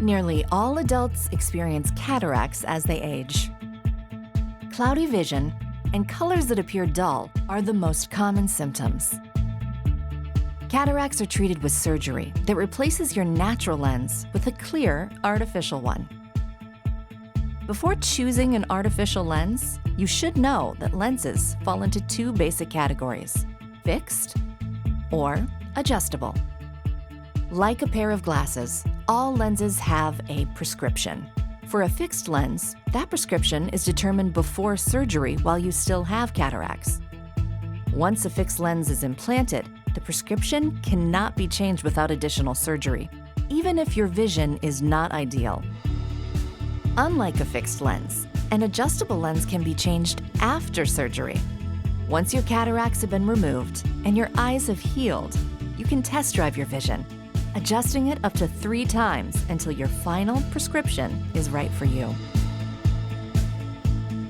Nearly all adults experience cataracts as they age. Cloudy vision and colors that appear dull are the most common symptoms. Cataracts are treated with surgery that replaces your natural lens with a clear, artificial one. Before choosing an artificial lens, you should know that lenses fall into two basic categories: fixed or adjustable. Like a pair of glasses, all lenses have a prescription. For a fixed lens, that prescription is determined before surgery while you still have cataracts. Once a fixed lens is implanted, the prescription cannot be changed without additional surgery, even if your vision is not ideal. Unlike a fixed lens, an adjustable lens can be changed after surgery. Once your cataracts have been removed and your eyes have healed, you can test drive your vision, adjusting it up to 3 times until your final prescription is right for you.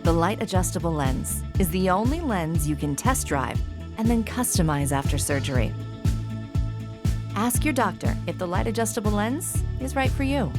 The light adjustable lens is the only lens you can test drive and then customize after surgery. Ask your doctor if the light adjustable lens is right for you.